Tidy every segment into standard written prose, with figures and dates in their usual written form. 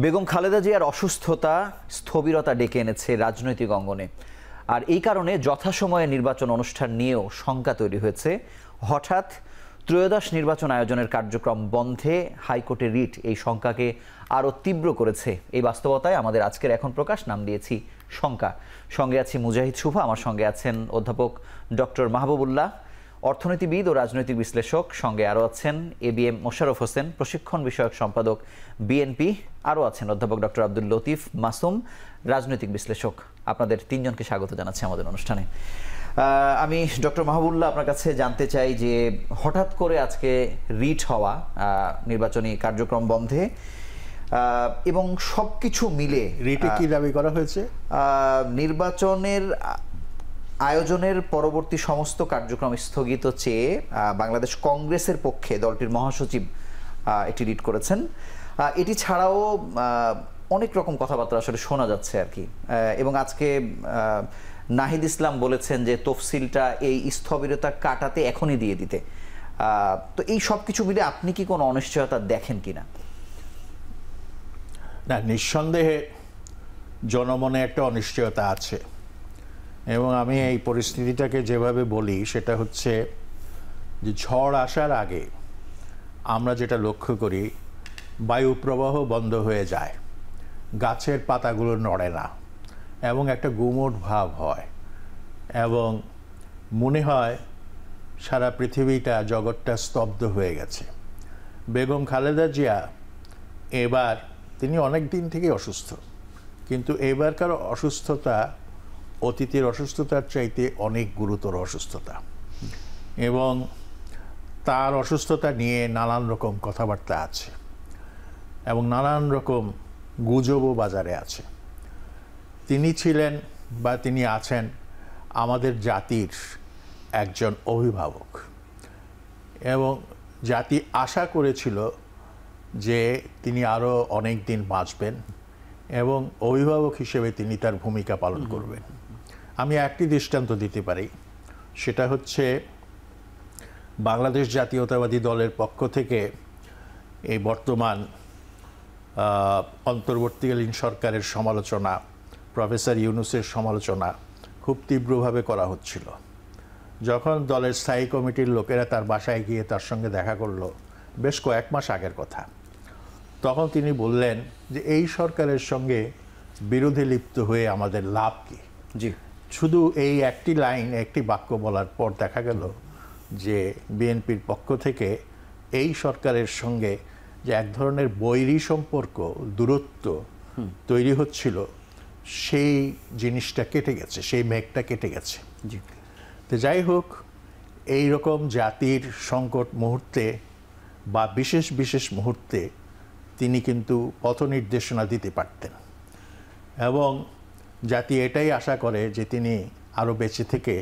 বেগম খালেদা জিয়ার অসুস্থতা স্থবিরতা ডেকে এনেছে রাজনৈতিক অঙ্গনে। আর এই কারণে যথাসময়ে নির্বাচন অনুষ্ঠান নিয়েও শঙ্কা তৈরি হয়েছে। হঠাৎ ত্রয়োদশ নির্বাচন আয়োজনের কার্যক্রম বন্ধে হাইকোর্টের রিট এই শঙ্কাকে আরও তীব্র করেছে। এই বাস্তবতায় আমাদের আজকের এখন প্রকাশ নাম দিয়েছি শঙ্কা। সঙ্গে আছি মুজাহিদ শুভা, আমার সঙ্গে আছেন অধ্যাপক ডক্টর মাহবুবুল্লাহ, অর্থনীতিবিদ ও রাজনৈতিক বিশ্লেষক। সঙ্গে আরও আছেন ABM মোশাররফ হোসেন, প্রশিক্ষণ বিষয়ক সম্পাদক বিএনপি। আরও আছেন অধ্যাপক ডক্টর আব্দুল লতিফ মাসুম, রাজনৈতিক বিশ্লেষক। আপনাদের তিনজনকে স্বাগত জানাচ্ছি আমাদের অনুষ্ঠানে। আমি ডক্টর মাহবুবুল্লাহ আপনার কাছে জানতে চাই যে হঠাৎ করে আজকে রিট হওয়া, নির্বাচনী কার্যক্রম বন্ধে এবং সবকিছু মিলে রিটে কি দাবি করা হয়েছে? নির্বাচনের আয়োজনের পরবর্তী সমস্ত কার্যক্রম স্থগিত চেয়ে বাংলাদেশ কংগ্রেসের পক্ষে দলটির মহাসচিব একটি রিট করেছেন। এটি ছাড়াও অনেক রকম কথাবার্তা আসলে শোনা যাচ্ছে আর কি। এবং আজকে নাহিদ ইসলাম বলেছেন যে তফসিলটা এই স্থবিরতা কাটাতে এখনই দিয়ে দিতে। তো এই সব কিছু মিলে আপনি কি কোনো অনিশ্চয়তা দেখেন কিনা? না, নিঃসন্দেহে জনমনে একটা অনিশ্চয়তা আছে, এবং আমি এই পরিস্থিতিটাকে যেভাবে বলি সেটা হচ্ছে যে ঝড় আসার আগে আমরা যেটা লক্ষ্য করি, বায়ু প্রবাহ বন্ধ হয়ে যায়, গাছের পাতাগুলো নড়ে না এবং একটা গুমোট ভাব হয় এবং মনে হয় সারা পৃথিবীটা, জগৎটা স্তব্ধ হয়ে গেছে। বেগম খালেদা জিয়া এবার, তিনি অনেক দিন থেকে অসুস্থ, কিন্তু এবারকার অসুস্থতা অতীতের অসুস্থতার চাইতে অনেক গুরুতর অসুস্থতা, এবং তার অসুস্থতা নিয়ে নানান রকম কথাবার্তা আছে এবং নানান রকম গুজবও বাজারে আছে। তিনি ছিলেন বা তিনি আছেন আমাদের জাতির একজন অভিভাবক, এবং জাতি আশা করেছিল যে তিনি আরও অনেক দিন বাঁচবেন এবং অভিভাবক হিসেবে তিনি তার ভূমিকা পালন করবেন। আমি একটি দৃষ্টান্ত দিতে পারি, সেটা হচ্ছে বাংলাদেশ জাতীয়তাবাদী দলের পক্ষ থেকে এই বর্তমান অন্তর্বর্তীকালীন সরকারের সমালোচনা, প্রফেসর ইউনূসের সমালোচনা খুব তীব্রভাবে করা হচ্ছিল। যখন দলের স্থায়ী কমিটির লোকেরা তার বাসায় গিয়ে তার সঙ্গে দেখা করলো, বেশ কয়েক মাস আগের কথা, তখন তিনি বললেন যে এই সরকারের সঙ্গে বিরোধে লিপ্ত হয়ে আমাদের লাভ কি? জি, শুধু এই একটি লাইন, একটি বাক্য বলার পর দেখা গেল যে বিএনপির পক্ষ থেকে এই সরকারের সঙ্গে যে এক ধরনের বৈরী সম্পর্ক, দূরত্ব তৈরি হচ্ছিল, সেই জিনিসটা কেটে গেছে, সেই মেঘটা কেটে গেছে। জি। তো যাই হোক, এই রকম জাতির সংকট মুহূর্তে বা বিশেষ বিশেষ মুহূর্তে তিনি কিন্তু পথ নির্দেশনা দিতে পারতেন, এবং জাতি এটাই আশা করে যে তিনি আরো বেঁচে থেকে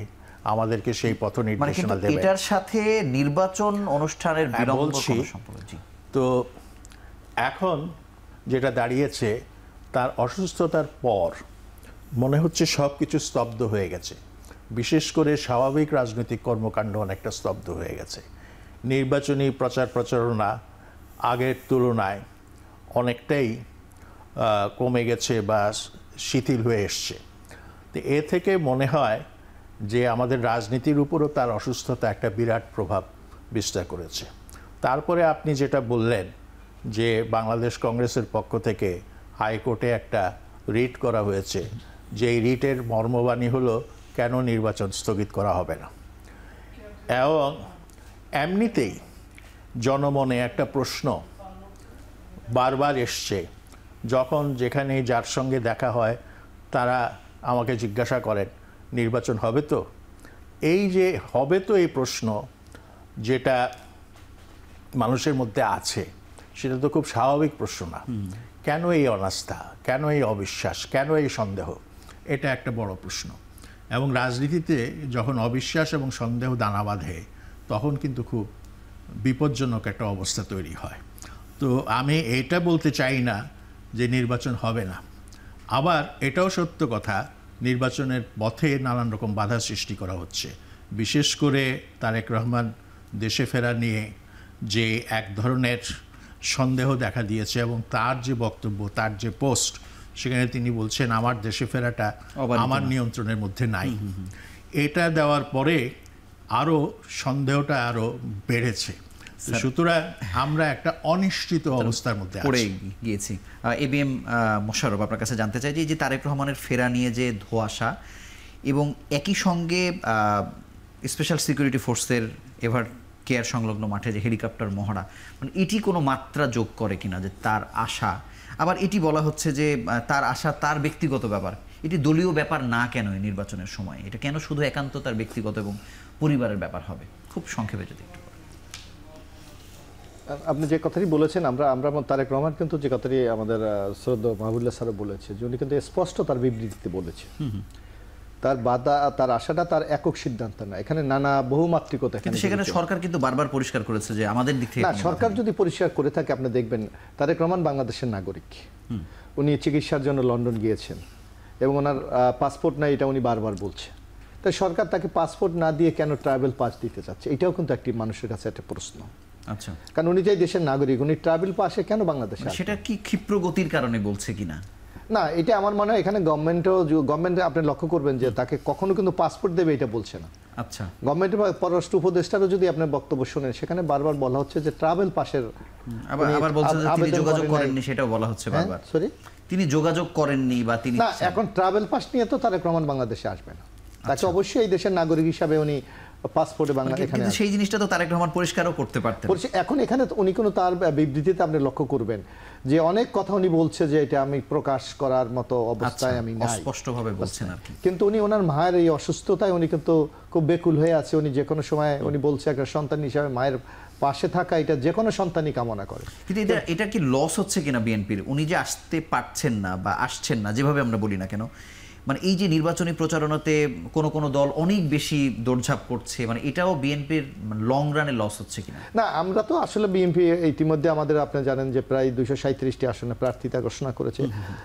আমাদেরকে সেই পথ নির্দেশনা দেবেন। এটার সাথে নির্বাচন অনুষ্ঠানের বিলম্ব কোনো সম্পর্ক? জি। তো এখন যেটা দাঁড়িয়েছে, তার অসুস্থতার পর মনে হচ্ছে সব কিছু স্তব্ধ হয়ে গেছে। বিশেষ করে স্বাভাবিক রাজনৈতিক কর্মকাণ্ড অনেকটা স্তব্ধ হয়ে গেছে। নির্বাচনী প্রচার প্রচারণা আগের তুলনায় অনেকটাই কমে গেছে বা শিথিল হয়ে এসছে। তো এ থেকে মনে হয় যে আমাদের রাজনীতির উপরও তার অসুস্থতা একটা বিরাট প্রভাব বিস্তার করেছে। তারপরে আপনি যেটা বললেন যে বাংলাদেশ কংগ্রেসের পক্ষ থেকে হাইকোর্টে একটা রিট করা হয়েছে, যেই রিটের মর্মবাণী হলো কেন নির্বাচন স্থগিত করা হবে না। এবং এমনিতেই জনমনে একটা প্রশ্ন বারবার এসছে, যখন যেখানে যার সঙ্গে দেখা হয় তারা আমাকে জিজ্ঞাসা করেন নির্বাচন হবে তো? এই যে হবে তো, এই প্রশ্ন যেটা মানুষের মধ্যে আছে, সেটা তো খুব স্বাভাবিক প্রশ্ন না। কেন এই অনাস্থা, কেন এই অবিশ্বাস, কেন এই সন্দেহ? এটা একটা বড় প্রশ্ন। এবং রাজনীতিতে যখন অবিশ্বাস এবং সন্দেহ দানা বাঁধে, তখন কিন্তু খুব বিপজ্জনক একটা অবস্থা তৈরি হয়। তো আমি এটা বলতে চাই না যে নির্বাচন হবে না। আবার এটাও সত্য কথা, নির্বাচনের পথে নানান রকম বাধা সৃষ্টি করা হচ্ছে। বিশেষ করে তারেক রহমান দেশে ফেরা নিয়ে যে এক ধরনের সন্দেহ দেখা দিয়েছে এবং তার যে বক্তব্য, তার যে পোস্ট, সেখানে তিনি বলছেন আমার দেশে ফেরাটা আমার নিয়ন্ত্রণের মধ্যে নাই। এটা দেওয়ার পরে আরও সন্দেহটা আরও বেড়েছে। সুতরাং আমরা একটা অনিশ্চিত অবস্থার মধ্যে পড়ে গিয়েছি। ABM মোশাররফ, আপনার কাছে জানতে চাই যে এই যে তারেক রহমানের ফেরা নিয়ে যে ধোঁয়াশা এবং একই সঙ্গে স্পেশাল সিকিউরিটি ফোর্সের এভার কেয়ার সংলগ্ন মাঠে যে হেলিকপ্টার মহড়া, মানে এটি কোনো মাত্রা যোগ করে কিনা যে তার আশা? আবার এটি বলা হচ্ছে যে তার আশা তার ব্যক্তিগত ব্যাপার, এটি দলীয় ব্যাপার না কেন এই নির্বাচনের সময়? এটা কেন শুধু একান্ত তার ব্যক্তিগত এবং পরিবারের ব্যাপার হবে? খুব সংক্ষেপে যদি একটু। আপনি যে কথাটি বলেছেন, আমরা তারেক রহমান কিন্তু যে কথাটি আমাদের শ্রদ্ধেয় মাহবুবুল্লাহ স্যার বলেছে যে উনি কিন্তু স্পষ্ট তার বিবৃতিতে বলেছে তার বাধা, তার আশাটা তার একক সিদ্ধান্ত না, এখানে নানা বহুমাত্রিকতা। সেখানে সরকার কিন্তু বারবার পরিষ্কার করেছে যে আমাদের দিক থেকে না, সরকার যদি পরিষ্কার করে থাকে, আপনি দেখবেন তারেক রহমান বাংলাদেশের নাগরিক, উনি চিকিৎসার জন্য লন্ডন গিয়েছেন এবং ওনার পাসপোর্ট নাই, এটা উনি বারবার বলছে। তাই সরকার তাকে পাসপোর্ট না দিয়ে কেন ট্রাভেল পাস দিতে চাচ্ছে, এটাও কিন্তু একটি মানুষের কাছে একটা প্রশ্ন। আচ্ছা, কারণ উনি যে দেশের নাগরিক, উনি ট্রাভেল পাসে কেন বাংলাদেশে? সেটা কি ক্ষিপ্র গতির কারণে বলছে কিনা? না, এটা আমার মনে হয় এখানে গভর্নমেন্টে আপনি লক্ষ্য করবেন যে তাকে কখনো কিন্তু পাসপোর্ট দেবে এটা বলছে না। আচ্ছা, গভর্নমেন্টের পররাষ্ট্র উপদেষ্টারও যদি আপনার বক্তব্য শোনেন, সেখানে বারবার বলা হচ্ছে যে ট্রাভেল পাসের আবার বলছেন যে তিনি যোগাযোগ করেননি, সেটাও বলা হচ্ছে বারবার। সরি, তিনি যোগাযোগ করেননি বা তিনি না, এখন ট্রাভেল পাস নিয়ে তো তারেক রহমান বাংলাদেশে আসবে না, তাকে অবশ্যই এই দেশের নাগরিক হিসাবে উনি পাসপোর্টে বাংলাদেশ এখানে। সেই জিনিসটা তো তারেক রহমান পরিষ্কারও করতে পারতেন। এখন এখানে উনি কোনো তার বিবৃতিতে আপনি লক্ষ্য করবেন যে অনেক কথা উনি বলছে যে এটা আমি প্রকাশ করার মতো অবস্থায় আমি নাই, স্পষ্টভাবে বলছেন আর কি। কিন্তু উনি ওনার মায়ের এই অসুস্থতায় উনি কিন্তু খুব বেকুল হয়ে আছে। উনি যে কোনো সময় উনি বলছে একটা সন্তান হিসাবে মায়ের পাশে থাকা, এটা যে কোনো সন্তানই কামনা করে। কিন্তু এটা কি লস হচ্ছে কিনা বিএনপির? উনি যে আসতে পারছেন না বা আসছেন না, যেভাবে আমরা বলি না কেন, মানে এই যে নির্বাচনী প্রচারণাতে কোনো দল অনেক বেশি দৌড়ঝাঁপ করছে, মানে এটাও বিএনপির লং রানে লস হচ্ছে কিনা? না, আমরা তো আসলে বিএনপি ইতিমধ্যে আমাদের, আপনি জানেন যে প্রায় 237টি আসনে প্রার্থিতা ঘোষণা করেছে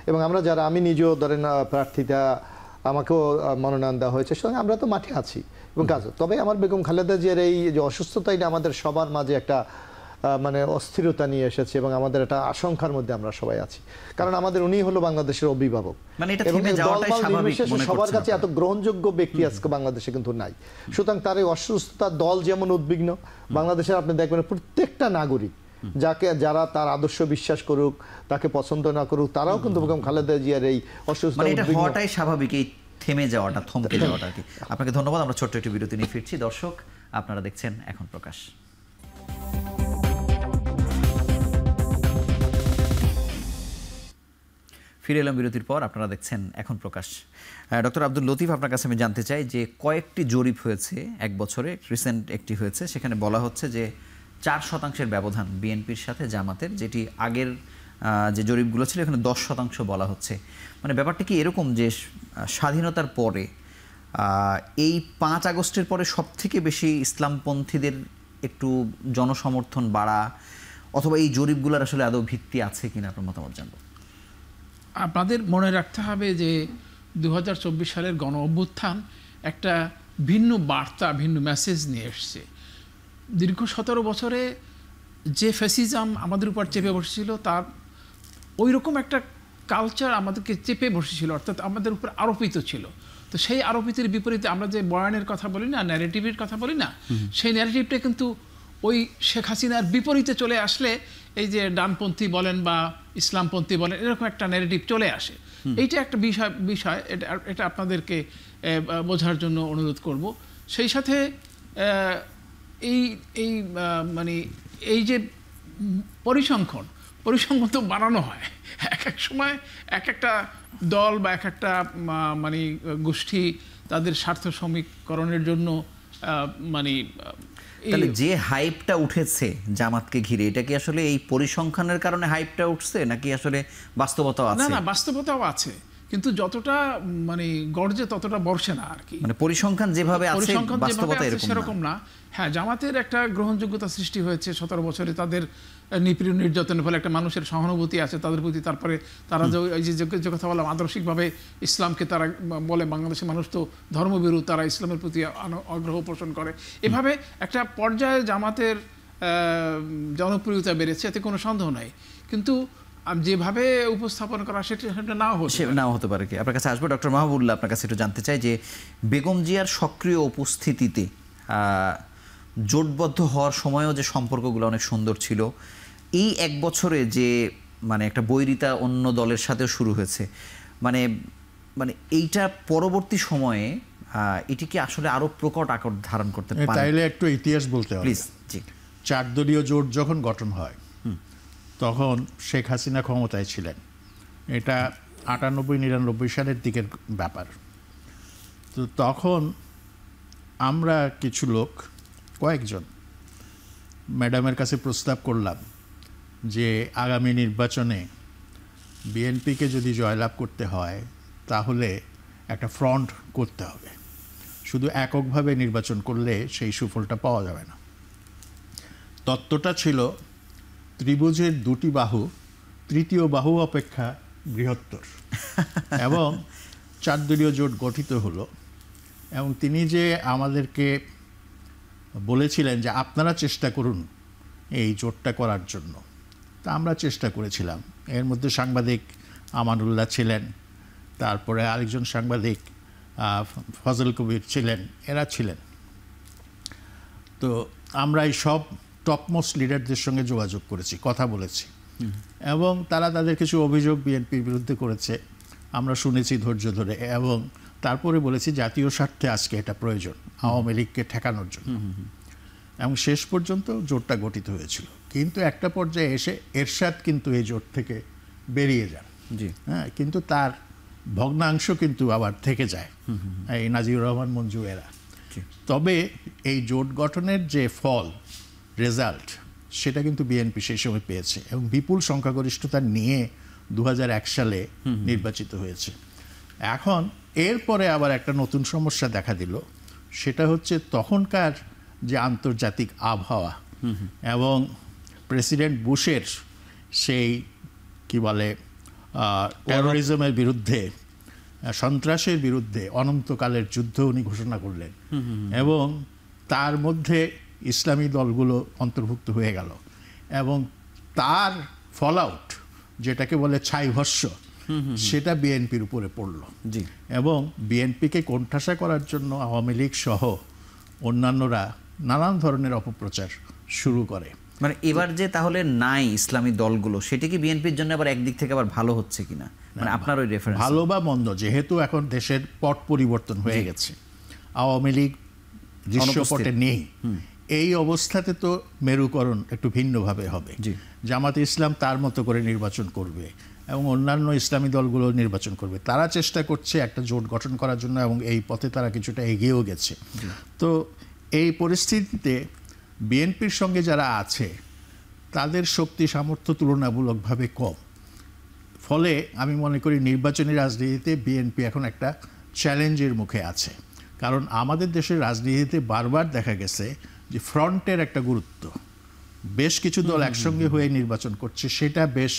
এবং আমরা যারা, আমি নিজেও ধরেন প্রার্থিতা, আমাকেও মনোনয়ন দেওয়া হয়েছে, সঙ্গে আমরা তো মাঠে আছি এবং কাজ। তবে আমার বেগম খালেদা জিয়ার এই যে অসুস্থতা, এটা আমাদের সবার মাঝে একটা মানে অস্থিরতা নিয়ে এসেছে এবং আমাদের একটা আশঙ্কার মধ্যে আমরা সবাই আছি, কারণ আমাদের উনি হলো বাংলাদেশের অভিভাবক এবং সবার কাছে এত গ্রহণযোগ্য ব্যক্তি আজকে বাংলাদেশে কিন্তু নাই। সুতরাং তার এই অসুস্থতা, দল যেমন উদ্বিগ্ন, বাংলাদেশের আপনি দেখবেন প্রত্যেকটা নাগরিক যারা তার আদর্শ বিশ্বাস করুক, তাকে পছন্দ না করুক, তারাও কিন্তু বেগম খালেদা জিয়ার এই অসুস্থতা হওয়াটাই স্বাভাবিক, এই থেমে যাওয়াটা, থমকে যাওয়াটা আর কি। আপনাকে ধন্যবাদ। আমরা ছোট্ট একটি বিরতি নিয়ে ফিরছি। দর্শক, আপনারা দেখছেন এখন প্রকাশ। ফিরে এলাম বিরতির পর। আপনারা দেখছেন এখন প্রকাশ। ডক্টর আব্দুল লতিফ, আপনার কাছে আমি জানতে চাই যে কয়েকটি জরিপ হয়েছে এক বছরে, রিসেন্ট একটি হয়েছে, সেখানে বলা হচ্ছে যে 4% ব্যবধান বিএনপির সাথে জামাতের, যেটি আগের যে জরিপগুলো ছিল এখানে 10% বলা হচ্ছে। মানে ব্যাপারটা কি এরকম যে স্বাধীনতার পরে এই 5 আগস্টের পরে সবথেকে বেশি ইসলামপন্থীদের একটু জনসমর্থন বাড়া, অথবা এই জরিপগুলোর আসলে আদৌ ভিত্তি আছে কিনা, আপনার মতামত জানবো। আপনাদের মনে রাখতে হবে যে 2024 সালের গণ অভ্যুত্থান একটা ভিন্ন বার্তা, ভিন্ন মেসেজ নিয়ে এসছে। দীর্ঘ 17 বছরে যে ফ্যাসিজম আমাদের উপর চেপে বসেছিল, তার ওই রকম একটা কালচার আমাদেরকে চেপে বসেছিল, অর্থাৎ আমাদের উপর আরোপিত ছিল। তো সেই আরোপিতের বিপরীতে আমরা যে বয়ানের কথা বলি না, ন্যারেটিভের কথা বলি না, সেই ন্যারেটিভটা কিন্তু ওই শেখ হাসিনার বিপরীতে চলে আসলে এই যে ডানপন্থী বলেন বা ইসলামপন্থী বলেন, এরকম একটা ন্যারেটিভ চলে আসে। এইটা একটা বিষয়, এটা আপনাদেরকে বোঝার জন্য অনুরোধ করব। সেই সাথে এই মানে এই যে পরিসংখ্যান তো বানানো হয় এক এক সময়, এক একটা দল বা এক একটা মানে গোষ্ঠী তাদের স্বার্থ সমীকরণের জন্য মানে তাহলে যে হাইপটা উঠেছে জামাতকে ঘিরে, এটা কি আসলে এই পরিসংখ্যানের কারণে হাইপটা উঠছে নাকি আসলে বাস্তবতাও আছে? না, বাস্তবতাও আছে, কিন্তু যতটা মানে গর্জে ততটা বর্ষে না আর কি। মানে পরিসংখ্যান যেভাবে আছে বাস্তবতা সেরকম না। হ্যাঁ, জামাতের একটা গ্রহণযোগ্যতা সৃষ্টি হয়েছে 17 বছরে, তাদের নিপীড়ন নির্যাতনের ফলে একটা মানুষের সহানুভূতি আছে তাদের প্রতি। তারপরে তারা যে কথা বললাম, আদর্শিকভাবে ইসলামকে তারা বলে, বাংলাদেশের মানুষ তো ধর্মবিরোধী, তারা ইসলামের প্রতি আগ্রহ পোষণ করে। এভাবে একটা পর্যায়ে জামাতের জনপ্রিয়তা বেড়েছে, এতে কোনো সন্দেহ নাই, কিন্তু যেভাবে উপস্থাপন করা সেটা নাও হতে পারে। কি আপনার কাছে আসবো ডক্টর মাহবুবুল্লাহ, আপনার কাছে একটু জানতে চাই যে বেগম জিয়ার সক্রিয় উপস্থিতিতে জোটবদ্ধ হওয়ার সময়ও যে সম্পর্কগুলো অনেক সুন্দর ছিল, এই এক বছরে যে মানে একটা বৈরিতা অন্য দলের সাথেও শুরু হয়েছে, মানে মানে এইটা পরবর্তী সময়ে এটি কি আসলে আরো প্রকট আকার ধারণ করতে পারে? তাইলে একটু ইতিহাস বলতে হবে প্লিজ। জি। 4 দলীয় জোট যখন গঠন হয় তখন শেখ হাসিনা ক্ষমতায় ছিলেন, এটা 98-99 সালের দিকের ব্যাপার। তো তখন আমরা কিছু লোক, কয়েকজন ম্যাডামের কাছে প্রস্তাব করলাম যে আগামী নির্বাচনে বিএনপিকে যদি জয়লাভ করতে হয় তাহলে একটা ফ্রন্ট করতে হবে, শুধু এককভাবে নির্বাচন করলে সেই সুফলটা পাওয়া যাবে না। তত্ত্বটা ছিল ত্রিভুজের 2টি বাহু তৃতীয় বাহু অপেক্ষা বৃহত্তর, এবং 4 দলীয় জোট গঠিত হলো। এবং তিনি যে আমাদেরকে বলেছিলেন যে আপনারা চেষ্টা করুন এই জোটটা করার জন্য, তা আমরা চেষ্টা করেছিলাম। এর মধ্যে সাংবাদিক আমানুল্লাহ ছিলেন, তারপরে আরেকজন সাংবাদিক ফজল কবির ছিলেন, এরা ছিলেন। তো আমরা এই সব টপমোস্ট লিডারদের সঙ্গে যোগাযোগ করেছি, কথা বলেছি, এবং তারা তাদের কিছু অভিযোগ বিএনপির বিরুদ্ধে করেছে, আমরা শুনেছি ধৈর্য ধরে, এবং তারপরে বলেছি জাতীয় স্বার্থে আজকে এটা প্রয়োজন আওয়ামী লীগকে ঠেকানোর জন্য। এবং শেষ পর্যন্ত জোটটা গঠিত হয়েছিল, কিন্তু একটা পর্যায়ে এসে এরশাদ কিন্তু এই জোট থেকে বেরিয়ে যান। হ্যাঁ, কিন্তু তার ভগ্নাংশ কিন্তু আবার থেকে যায়, এই নাজিবুর রহমান মঞ্জু এরা। তবে এই জোট গঠনের যে ফল, রেজাল্ট, সেটা কিন্তু বিএনপি সেই সময় পেয়েছে এবং বিপুল সংখ্যাগরিষ্ঠতা নিয়ে 2001 সালে নির্বাচিত হয়েছে। এখন এরপরে আবার একটা নতুন সমস্যা দেখা দিল, সেটা হচ্ছে তখনকার যে আন্তর্জাতিক আবহাওয়া এবং প্রেসিডেন্ট বুশের সেই কি বলে টেরোরিজমের বিরুদ্ধে, সন্ত্রাসের বিরুদ্ধে অনন্তকালের যুদ্ধ উনি ঘোষণা করলেন, এবং তার মধ্যে ইসলামী দলগুলো অন্তর্ভুক্ত হয়ে গেল, এবং তার ফলআউট যেটাকে বলে ছাইভস্য, সেটা বিএনপির উপরে পড়ল। এবং বিএনপিকে কোণঠাসা করার জন্য আওয়ামী লীগ সহ অন্যান্যরা নানান ধরনের অপপ্রচার শুরু করে। মানে এবার যে তাহলে নাই ইসলামী দলগুলো, সেটা কি বিএনপির জন্য আবার একদিক থেকে আবার ভালো হচ্ছে কিনা, মানে আপনার ওই রেফারেন্স? ভালো বা মন্দ, যেহেতু এখন দেশের পট পরিবর্তন হয়ে গেছে, আওয়ামী লীগ দৃশ্যপটে নেই, এই অবস্থাতে তো মেরুকরণ একটু ভিন্নভাবে হবে। জামাতে ইসলাম তার মতো করে নির্বাচন করবে এবং অন্যান্য ইসলামী দলগুলো নির্বাচন করবে। তারা চেষ্টা করছে একটা জোট গঠন করার জন্য এবং এই পথে তারা কিছুটা এগিয়েও গেছে। তো এই পরিস্থিতিতে বিএনপির সঙ্গে যারা আছে তাদের শক্তি সামর্থ্য তুলনামূলকভাবে কম, ফলে আমি মনে করি নির্বাচনী রাজনীতিতে বিএনপি এখন একটা চ্যালেঞ্জের মুখে আছে। কারণ আমাদের দেশের রাজনীতিতে বারবার দেখা গেছে যে ফ্রন্টের একটা গুরুত্ব, বেশ কিছু দল একসঙ্গে হয়ে নির্বাচন করছে, সেটা বেশ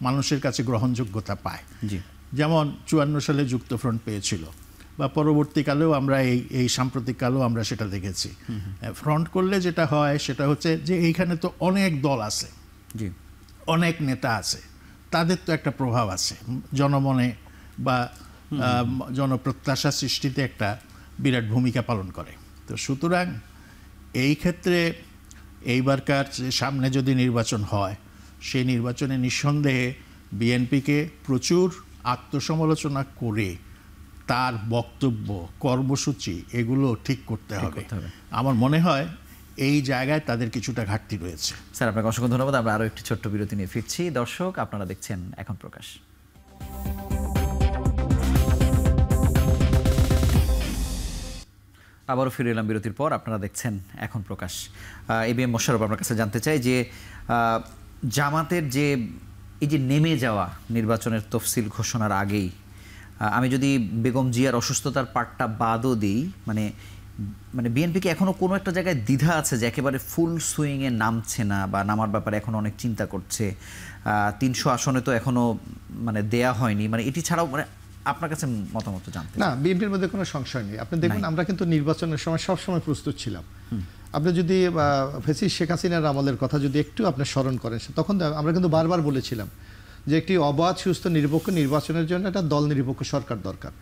মানুষের কাছে গ্রহণযোগ্যতা পায়। যেমন 54 সালে যুক্তফ্রন্ট পেয়েছিল, বা পরবর্তীকালেও আমরা এই সাম্প্রতিককালেও আমরা সেটা দেখেছি। ফ্রন্ট করলে যেটা হয় সেটা হচ্ছে যে এইখানে তো অনেক দল আছে, অনেক নেতা আছে, তাদের তো একটা প্রভাব আছে জনমনে, বা জনপ্রত্যাশা সৃষ্টিতে একটা বিরাট ভূমিকা পালন করে। তো সুতরাং এই ক্ষেত্রে এইবারকার সামনে যদি নির্বাচন হয়, সেই নির্বাচনে নিঃসন্দেহে বিএনপিকে প্রচুর আত্মসমালোচনা করে তার বক্তব্য, কর্মসূচি এগুলো ঠিক করতে হবে। আমার মনে হয় এই জায়গায় তাদের কিছুটা ঘাটতি রয়েছে। স্যার, আপনাকে অসংখ্য ধন্যবাদ। আমরা আরও একটি ছোট্ট বিরতি নিয়ে ফিরছি। দর্শক, আপনারা দেখছেন এখন প্রকাশ। আবারও ফিরে এলাম বিরতির পর। আপনারা দেখছেন এখন প্রকাশ। এবিএম মোশাররফ, আপনার কাছে জানতে চাই যে জামাতের যে এই যে নেমে যাওয়া নির্বাচনের তফসিল ঘোষণার আগেই, আমি যদি বেগম জিয়ার অসুস্থতার পার্টটা বাদও দিই, মানে বিএনপি কি এখনও কোনো একটা জায়গায় দ্বিধা আছে যে একেবারে ফুল সুইংয়ে নামছে না, বা নামার ব্যাপারে এখন অনেক চিন্তা করছে? 300 আসনে তো এখনও মানে দেয়া হয়নি, মানে এটি ছাড়াও মানে আপনার কাছে মতামত জানতে। না, বিএনপির মধ্যে কোনো সংশয় নেই। আপনি দেখুন, আমরা কিন্তু নির্বাচনের সময় সবসময় প্রস্তুত ছিলাম। আপনি যদি ফেসিস শেখ হাসিনার আমলের কথা যদি একটু আপনি স্মরণ করেন, তখন আমরা কিন্তু বারবার বলেছিলাম যে একটি অবাধ সুস্থ নিরপেক্ষ নির্বাচনের জন্য একটা দল নিরপেক্ষ সরকার দরকার।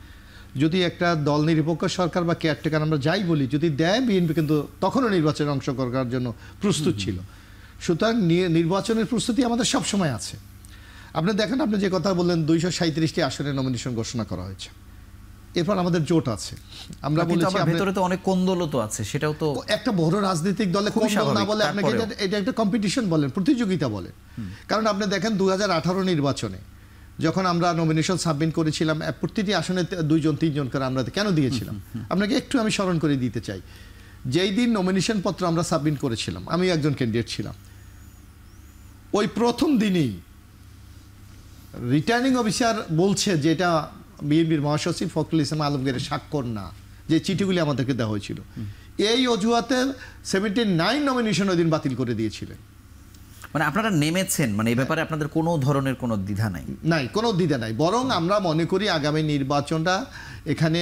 যদি একটা দল নিরপেক্ষ সরকার বা কেয়ারটেকার আমরা যাই বলি যদি দেয়, বিএনপি কিন্তু তখনও নির্বাচনে অংশগ্রহণ করার জন্য প্রস্তুত ছিল। সুতরাং নির্বাচনের প্রস্তুতি আমাদের সবসময় আছে। আপনি দেখেন, আপনি যে কথা বললেন 237টি আসনে নমিনেশন ঘোষণা করা হয়েছে, এরপর আমাদের জোট আছে। আমরা বলেছি ভিতরে তো অনেক কোন্দল তো আছে, সেটাও তো একটা বড় রাজনৈতিক দলে কোন্দল না বলে আপনাকে এটা একটা কম্পিটিশন বলেন, প্রতিযোগিতা বলেন। কারণ আপনি দেখেন 2018 নির্বাচনে যখন আমরা নমিনেশন সাবমিট করেছিলাম, প্রতিটি আসনে 2-3 করে আমরা কেন দিয়েছিলাম আপনাকে একটু আমি স্মরণ করে দিতে চাই। যেই দিন নমিনেশন পত্র আমরা সাবমিট করেছিলাম, আমি একজন ক্যান্ডিডেট ছিলাম, ওই প্রথম দিনেই রিটার্নিং অফিসার বলছে যে এটা বিএনপির মহাসচিব ফখরুল ইসলাম আলমগীরের স্বাক্ষর না, যে চিঠিগুলি আমাদেরকে দেওয়া হয়েছিল। এই অজুহাতে 79 নমিনেশন ওই দিন বাতিল করে দিয়েছিলেন। মানে আপনারা নেমেছেন, মানে এই ব্যাপারে আপনাদের কোনো ধরনের কোনো দ্বিধা নাই? নাই, কোনো দ্বিধা নাই। বরং আমরা মনে করি আগামী নির্বাচনটা এখানে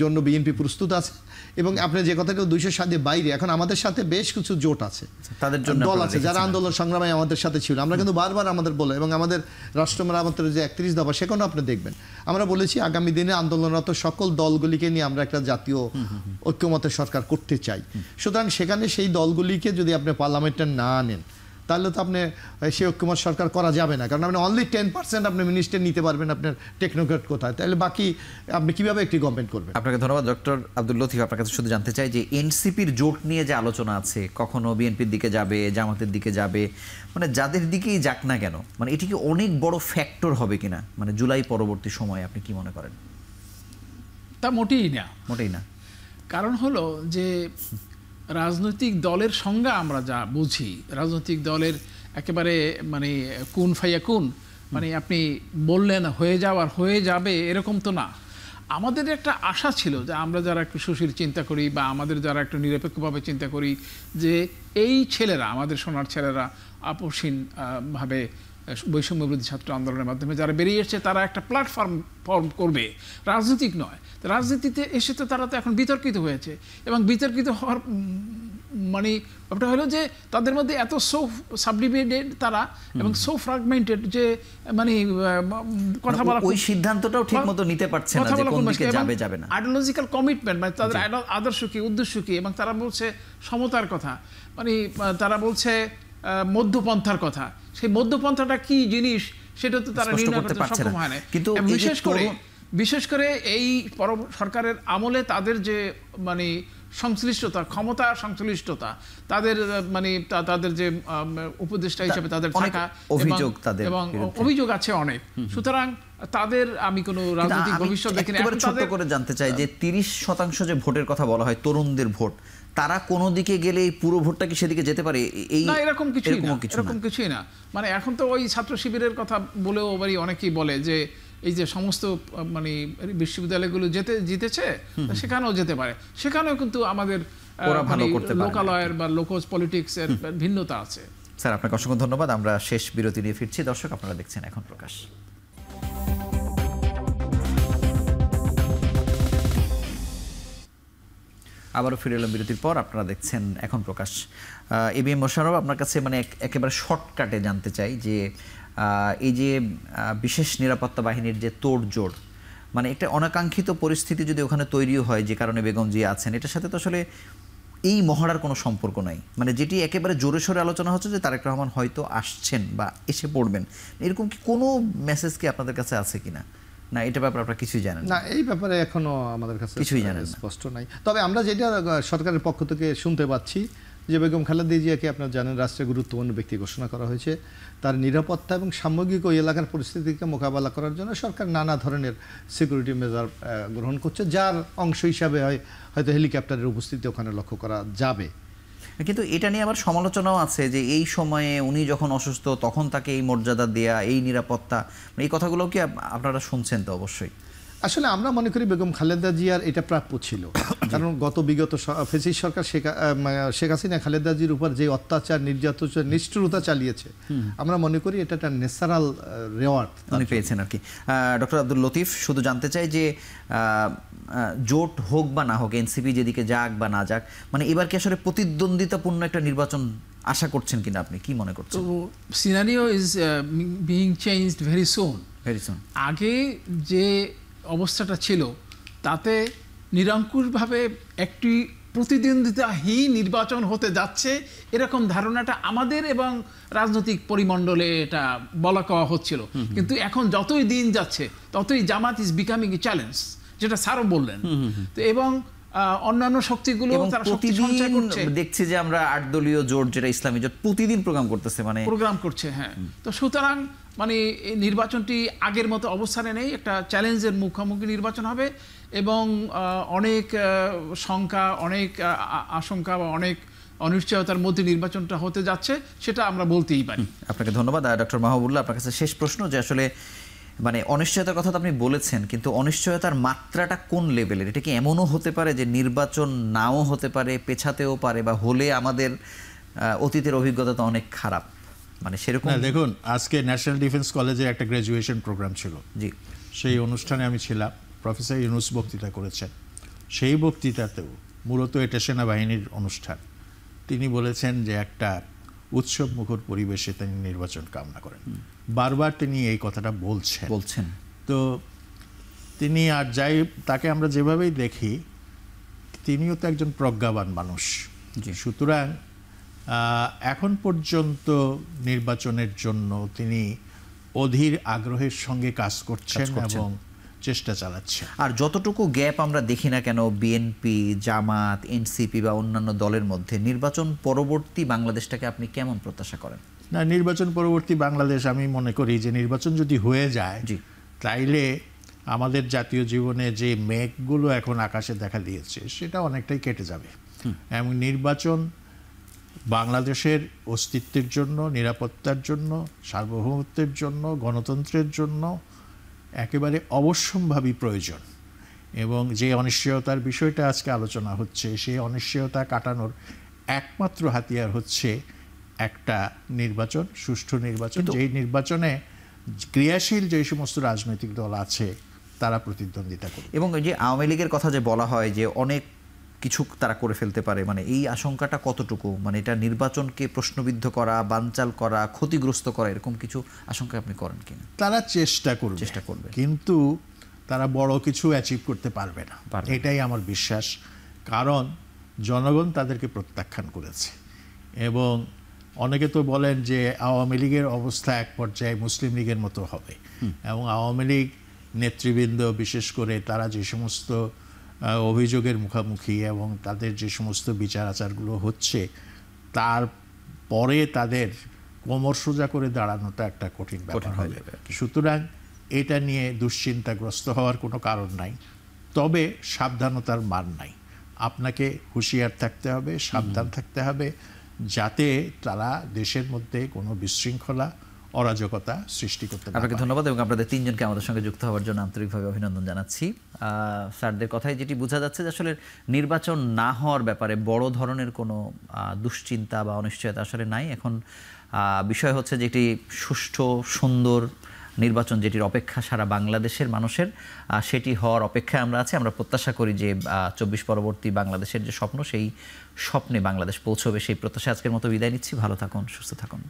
জন্য বিএনপি প্রস্তুত আছে। এবং আপনি যে কথাটা 207 বাইরে, এখন আমাদের সাথে বেশ কিছু জোট আছে, তাদের জন্য দল আছে যারা আন্দোলন সংগ্রামে আমাদের সাথে ছিল। আমরা কিন্তু বারবার আমাদের বলে, এবং আমাদের রাষ্ট্র মেরামতের যে 31 দফা সেখানেও আপনি দেখবেন আমরা বলেছি আগামী দিনে আন্দোলনরত সকল দলগুলিকে নিয়ে আমরা একটা জাতীয় ঐক্যমতের সরকার করতে চাই। সুতরাং সেখানে সেই দলগুলিকে যদি আপনি পার্লামেন্টে না আনেন তাহলে তো আপনি সেই ঐক্যমত সরকার করা যাবে না। কারণ আপনি অনলি 10% আপনি মিনিস্টার নিতে পারবেন, আপনার টেকনোক্রেট কোথায়, তাহলে বাকি আপনি কিভাবে একটি গভর্নমেন্ট করবেন? আপনাকে ধন্যবাদ ডক্টর আব্দুল লতিফ। আপনার কাছে শুধু জানতে চাই যে এনসিপির জোট নিয়ে যে আলোচনা আছে, কখনো বিএনপির দিকে যাবে, জামাতের দিকে যাবে, মানে যাদের দিকেই যাক না কেন, মানে এটি কি অনেক বড় ফ্যাক্টর হবে কিনা মানে জুলাই পরবর্তী সময়ে, আপনি কি মনে করেন? তা মোটেই না, মোটেই না। কারণ হলো যে রাজনৈতিক দলের সংজ্ঞা আমরা যা বুঝি, রাজনৈতিক দলের একেবারে মানে কুন ফাইয়া কুন, মানে আপনি বললেন হয়ে যাওয়ার হয়ে যাবে এরকম তো না। আমাদের একটা আশা ছিল যে আমরা যারা একটু সুশীল চিন্তা করি বা আমাদের যারা একটু নিরপেক্ষভাবে চিন্তা করি, যে এই ছেলেরা, আমাদের সোনার ছেলেরা আপসহীনভাবে বৈষম্য বিরোধী ছাত্র আন্দোলনের মাধ্যমে যারা বেরিয়ে এসছে, তারা একটা প্ল্যাটফর্ম ফর্ম করবে, রাজনৈতিক নয়। রাজনীতিতে এসে তো তারা তো এখন বিতর্কিত হয়েছে, এবং বিতর্কিত হওয়ার মানে ওটা হলো যে তাদের মধ্যে এত সো সাবডিভিডেড তারা এবং সো ফ্র্যাগমেন্টেড যে মানে কথা বলা, ওই সিদ্ধান্তটাও ঠিকমতো নিতে পারছে না যে কোন দিকে যাবে যাবে না। আইডিওলজিক্যাল কমিটমেন্ট, মানে তাদের আদর্শ কি, উদ্দেশ্য কি, এবং তারা বলছে সমতার কথা, মানে তারা বলছে মধ্যপন্থার কথা। সেই মধ্যপন্থাটা কি জিনিস সেটা তো তারা নির্ণয় করতে সক্ষম হয় না। কিন্তু বিশেষ করে এই সরকারের আমলে তাদের যে মানে সংশ্লিষ্টতা, ক্ষমতা সংশ্লিষ্টতা, তাদের মানে তাদের যে উপদেষ্টা হিসেবে তাদের থাকা এবং অভিযোগ আছে অনেক। সুতরাং তাদের আমি কোনো রাজনৈতিক ভবিষ্যৎ দেখি না। ছোট করে জানতে চাই যে 30% যে ভোটের কথা বলা হয়, তরুণদের ভোট, তারা কোনো দিকে গেলে এই পুরো ভোটটা কি সেদিকে যেতে পারে? এই না, এরকম কিছুই না। মানে এখন তো ওই ছাত্র শিবিরের কথা বলেও অনেকেই বলে যে এই যে সমস্ত মানে বিশ্ববিদ্যালয়গুলো জিতেছে, সেখানেও যেতে পারে। সেখানেও কিন্তু আমাদের লোকালয়ের বা লোকজ পলিটিক্স এর ভিন্নতা আছে। স্যার, আপনাকে অসংখ্য ধন্যবাদ। আমরা শেষ বিরতি নিয়ে ফিরছি। দর্শক, আপনারা দেখছেন এখন প্রকাশ। আবারও ফিরে এলাম বিরতির পর। আপনারা দেখছেন এখন প্রকাশ। এবিএম মোশাররফ, আপনার কাছে মানে একেবারে শর্টকাটে জানতে চাই যে এই যে বিশেষ নিরাপত্তা বাহিনীর যে তোড়জোড়, মানে একটা অনাকাঙ্ক্ষিত পরিস্থিতি যদি ওখানে তৈরিও হয়, যে কারণে বেগম জিয়া আছেন, এটার সাথে তো আসলে এই মহড়ার কোনো সম্পর্ক নাই। মানে যেটি একেবারে জোরে সোরে আলোচনা হচ্ছে যে তারেক রহমান হয়তো আসছেন বা এসে পড়বেন, এরকম কি কোনো মেসেজ কি আপনাদের কাছে আছে কিনা? না, এটা ব্যাপারে আপনারা কিছুই জানেন না? এই ব্যাপারে এখনো আমাদের কাছে কিছুই জানেন না, স্পষ্ট নাই। তবে আমরা যেটা সরকারের পক্ষ থেকে শুনতে পাচ্ছি যে বেগম খালেদা জিয়াকে আপনারা জানেন রাষ্ট্রের গুরুত্বপূর্ণ ব্যক্তি ঘোষণা করা হয়েছে। তার নিরাপত্তা এবং সামগ্রিক ওই এলাকার পরিস্থিতিকে মোকাবেলা করার জন্য সরকার নানা ধরনের সিকিউরিটি মেজার গ্রহণ করছে, যার অংশ হিসাবে হয়তো হেলিকপ্টারের উপস্থিতি ওখানে লক্ষ্য করা যাবে। কিন্তু এটা নিয়ে আবার সমালোচনাও আছে যে এই সময়ে উনি যখন অসুস্থ তখন তাকে এই মর্যাদা দেয়া, এই নিরাপত্তা, এই কথাগুলো কি আপনারা শুনছেন? তো অবশ্যই। আসলে আমরা মনে করি বেগম খালেদা জিয়ার এটা প্রাপ্য ছিল, কারণ বিগত ফ্যাসিস্ট সরকার শেখ হাসিনা খালেদা জির উপর যে অত্যাচার, নির্যাতন, নিষ্ঠুরতা চালিয়েছে, আমরা মনে করি এটা একটা ন্যাচারাল রেওয়ার্ড উনি পেয়েছেন আর কি। ডক্টর আব্দুল লতিফ, শুধু জানতে চাই যে জোট হোক বা না হোক, এনসিপি যেদিকে যাক বা না যাক, মানে এবার কি আসলে প্রতিদ্বন্দ্বিতাপূর্ণ একটা নির্বাচন আশা করছেন কিনা, আপনি কি মনে করছেন? তো scenario is being changed very soon. আগে যে অবস্থাটা ছিল তাতে নিরঙ্কুশভাবে একটি প্রতিদ্বন্দ্বিতাহীন নির্বাচন হতে যাচ্ছে এরকম ধারণাটা আমাদের এবং রাজনৈতিক পরিমণ্ডলে এটা বলা কওয়া হচ্ছিল। কিন্তু এখন যতই দিন যাচ্ছে ততই জামাত ইজ বিকামিং এ চ্যালেঞ্জ, যেটা স্যারও বললেন। তো এবং অন্যান্য শক্তিগুলো তারা শক্তি সঞ্চয় করছে। দেখছি যে আমরা 8 দলীয় জোট, যেটা ইসলামী জোট, প্রতিদিন প্রোগ্রাম করতেছে, মানে প্রোগ্রাম করছে। হ্যাঁ, তো সুতরাং মানে এই নির্বাচনটি আগের মতো অবস্থানে নেই, একটা চ্যালেঞ্জের মুখোমুখি নির্বাচন হবে এবং অনেক শঙ্কা, অনেক আশঙ্কা বা অনেক অনিশ্চয়তার মধ্যে নির্বাচনটা হতে যাচ্ছে, সেটা আমরা বলতেই পারি। আপনাকে ধন্যবাদ ডক্টর মাহবুবুল্লাহ। আপনার কাছে শেষ প্রশ্ন, যে আসলে মানে অনিশ্চয়তার কথা তো আপনি বলেছেন, কিন্তু অনিশ্চয়তার মাত্রাটা কোন লেভেলের? এটা কি এমনও হতে পারে যে নির্বাচন নাও হতে পারে, পেছাতেও পারে, বা হলে আমাদের অতীতের অভিজ্ঞতা তো অনেক খারাপ, মানে সেরকম? দেখুন, আজকে ন্যাশনাল ডিফেন্স কলেজে একটা গ্র্যাজুয়েশন প্রোগ্রাম ছিল, জি, সেই অনুষ্ঠানে আমি ছিলাম। প্রফেসর ইউনুস বক্তৃতা করেছেন। সেই বক্তৃতাতেও, মূলত এটা সেনাবাহিনীর অনুষ্ঠান, তিনি বলেছেন যে একটা উৎসব মুখর পরিবেশে তিনি নির্বাচন কামনা করেন। বারবার তিনি এই কথাটা বলছেন। তো তিনি, আর যাই তাকে আমরা যেভাবেই দেখি, তিনিও তো একজন প্রজ্ঞাবান মানুষ। সুতরাং এখন পর্যন্ত নির্বাচনের জন্য তিনি অধীর আগ্রহের সঙ্গে কাজ করছেন এবং চেষ্টা চালাচ্ছে। আর যতটুকু গ্যাপ আমরা দেখি না কেন বিএনপি, জামাত, এনসিপি বা অন্যান্য দলের মধ্যে, নির্বাচন পরবর্তী বাংলাদেশটাকে আপনি কেমন প্রত্যাশা করেন? না, নির্বাচন পরবর্তী বাংলাদেশ, আমি মনে করি যে নির্বাচন যদি হয়ে যায়, তাইলে আমাদের জাতীয় জীবনে যে মেঘগুলো এখন আকাশে দেখা দিয়েছে সেটা অনেকটাই কেটে যাবে। এবং নির্বাচন বাংলাদেশের অস্তিত্বের জন্য, নিরাপত্তার জন্য, সার্বভৌমত্বের জন্য, গণতন্ত্রের জন্য একেবারে অবশ্যম্ভাবী প্রয়োজন। এবং যে অনিশ্চয়তার বিষয়টা আজকে আলোচনা হচ্ছে, সেই অনিশ্চয়তা কাটানোর একমাত্র হাতিয়ার হচ্ছে একটা নির্বাচন, সুষ্ঠু নির্বাচন, যেই নির্বাচনে ক্রিয়াশীল যে সমস্ত রাজনৈতিক দল আছে তারা প্রতিদ্বন্দ্বিতা করবে। এবং এই যে আওয়ামী লীগের কথা যে বলা হয় যে অনেক কিছু তারা করে ফেলতে পারে, মানে এই আশঙ্কাটা কতটুকু? মানে এটা নির্বাচনকে প্রশ্নবিদ্ধ করা, বানচাল করা, ক্ষতিগ্রস্ত করা, এরকম কিছু আশঙ্কা আপনি করেন কিনা? তারা চেষ্টা করবে, কিন্তু তারা বড় কিছু অ্যাচিভ করতে পারবে না, এটাই আমার বিশ্বাস। কারণ জনগণ তাদেরকে প্রত্যাখ্যান করেছে। এবং অনেকে তো বলেন যে আওয়ামী লীগের অবস্থা এক পর্যায়ে মুসলিম লীগের মতো হবে। এবং আওয়ামী লীগ নেতৃবৃন্দ, বিশেষ করে তারা যে সমস্ত অভিযোগের মুখোমুখি এবং তাদের যে সমস্ত বিচার আচারগুলো হচ্ছে, তারপরে তাদের কোমর সোজা করে দাঁড়ানোটা একটা কঠিন ব্যাপার হবে। সুতরাং এটা নিয়ে দুশ্চিন্তাগ্রস্ত হওয়ার কোনো কারণ নাই, তবে সাবধানতার মান নাই। আপনাকে হুঁশিয়ার থাকতে হবে, সাবধান থাকতে হবে, যাতে তারা দেশের মধ্যে কোনো বিশৃঙ্খলা, অরাজকতা সৃষ্টি করতে পারে। আপনাকে ধন্যবাদ এবং আপনাদের তিনজনকে আমাদের সঙ্গে যুক্ত হওয়ার জন্য আন্তরিকভাবে অভিনন্দন জানাচ্ছি। স্যারদের কথায় যেটি বোঝা যাচ্ছে যে আসলে নির্বাচন না হওয়ার ব্যাপারে বড় ধরনের কোনো দুশ্চিন্তা বা অনিশ্চয়তা আসলে নাই। এখন বিষয় হচ্ছে যে একটি সুষ্ঠু, সুন্দর নির্বাচন, যেটির অপেক্ষা সারা বাংলাদেশের মানুষের, সেটি হওয়ার অপেক্ষায় আমরা আছি। আমরা প্রত্যাশা করি যে 24 পরবর্তী বাংলাদেশের যে স্বপ্ন, সেই স্বপ্নে বাংলাদেশ পৌঁছবে, সেই প্রত্যাশা আজকের মতো বিদায় নিচ্ছি। ভালো থাকুন, সুস্থ থাকুন।